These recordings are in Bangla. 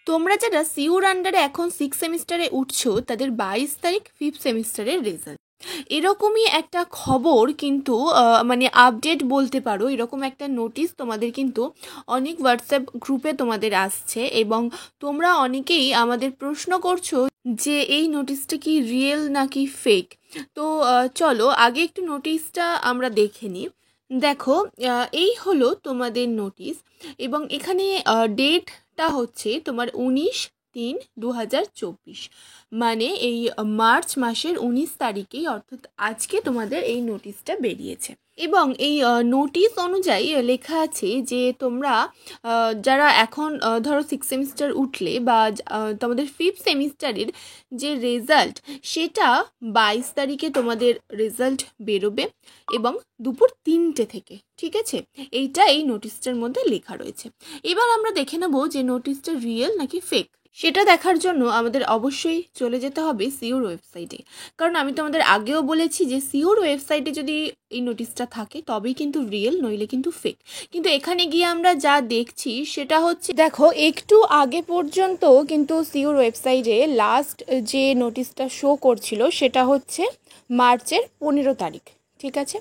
তোমরা যারা সিউর আন্ডারে এখন 6 সেমিস্টারে উঠছো তাদের 22 তারিখ 5th সেমিস্টারের রেজাল্ট। এরকমই একটা খবর কিন্তু মানে আপডেট বলতে পারো, এরকম একটা নোটিশ তোমাদের কিন্তু অনেক হোয়াটসঅ্যাপ গ্রুপে তোমাদের আসছে এবং তোমরা অনেকেই আমাদের প্রশ্ন করছো যে এই নোটিশটা কি রিয়েল নাকি ফেক। তো চলো আগে একটু নোটিশটা আমরা দেখে নিই। দেখো, এই হলো তোমাদের নোটিশ এবং এখানে ডেটটা হচ্ছে তোমার 19/3/2024, মানে এই মার্চ মাসের 19 তারিখেই, অর্থাৎ আজকে তোমাদের এই নোটিশটা বেরিয়েছে। এবং এই নোটিশ অনুযায়ী লেখা আছে যে তোমরা যারা এখন ধরো 6 সেমিস্টার উঠলে বা তোমাদের 5th সেমিস্টারের যে রেজাল্ট সেটা 22 তারিখে তোমাদের রেজাল্ট বেরোবে এবং দুপুর 3টে থেকে, ঠিক আছে? এইটা এই নোটিশটার মধ্যে লেখা রয়েছে। এবার আমরা দেখে নেব যে নোটিশটা রিয়েল নাকি ফেক। সেটা দেখার জন্য আমাদের অবশ্যই চলে যেতে হবে সিওর ওয়েবসাইটে, কারণ আমি তোমাদের আগেও বলেছি যে সিওর ওয়েবসাইটে যদি এই নোটিশটা থাকে তবেই কিন্তু রিয়েল, নইলে কিন্তু ফেক। কিন্তু এখানে গিয়ে আমরা যা দেখছি সেটা হচ্ছে, দেখো একটু আগে পর্যন্ত কিন্তু সিওর ওয়েবসাইটে লাস্ট যে নোটিশটা শো করছিল সেটা হচ্ছে মার্চের 15 তারিখ, ঠিক আছে?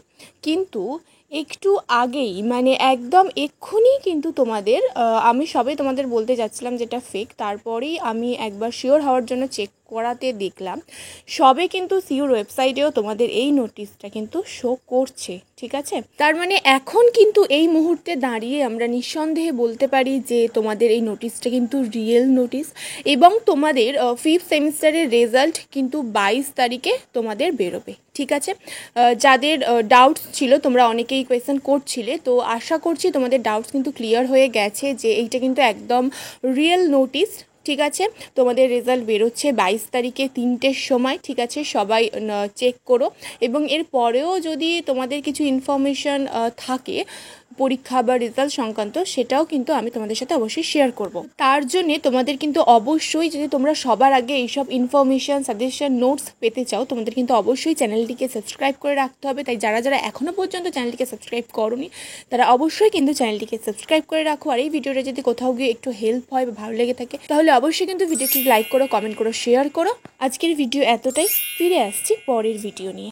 কিন্তু একটু আগেই মানে একদম এক্ষুনি কিন্তু তোমাদের আমি সবে তোমাদের বলতে যাচ্ছিলাম যেটা ফেক, তারপরেই আমি একবার শিওর হওয়ার জন্য চেক করাতে দেখলাম সবে কিন্তু সিওর ওয়েবসাইটেও তোমাদের এই নোটিশটা কিন্তু শো করছে, ঠিক আছে? তার মানে এখন কিন্তু এই মুহূর্তে দাঁড়িয়ে আমরা নিঃসন্দেহে বলতে পারি যে তোমাদের এই নোটিশটা কিন্তু রিয়েল নোটিশ এবং তোমাদের 5th সেমিস্টারের রেজাল্ট কিন্তু 22 তারিখে তোমাদের বেরোবে, ঠিক আছে? যাদের ডাউটস ছিল, তোমরা অনেকেই কোয়েশ্চেন করছিলে, তো আশা করছি তোমাদের ডাউটস কিন্তু ক্লিয়ার হয়ে গেছে যে এইটা কিন্তু একদম রিয়েল নোটিশ, ঠিক আছে? তোমাদের রেজাল্ট বেরোচ্ছে 22 তারিখে 3টের সময়, ঠিক আছে? সবাই চেক করো এবং এর পরেও যদি তোমাদের কিছু ইনফরমেশন থাকে পরীক্ষা বা রেজাল্ট সংক্রান্ত, সেটাও কিন্তু আমি তোমাদের সাথে অবশ্যই শেয়ার করব। তার জন্যে তোমাদের কিন্তু অবশ্যই, যদি তোমরা সবার আগে এইসব ইনফরমেশন, সাজেশন, নোটস পেতে চাও, তোমাদের কিন্তু অবশ্যই চ্যানেলটিকে সাবস্ক্রাইব করে রাখতে হবে। তাই যারা যারা এখনও পর্যন্ত চ্যানেলটিকে সাবস্ক্রাইব করোনি তারা অবশ্যই কিন্তু চ্যানেলটিকে সাবস্ক্রাইব করে রাখো। আর এই ভিডিওটা যদি কোথাও গিয়ে একটু হেল্প হয় বা ভালো লেগে থাকে তাহলে অবশ্যই কিন্তু ভিডিওটি লাইক করো, কমেন্ট করো, শেয়ার করো। আজকের ভিডিও এতটাই, ফিরে আসছি পরের ভিডিও নিয়ে।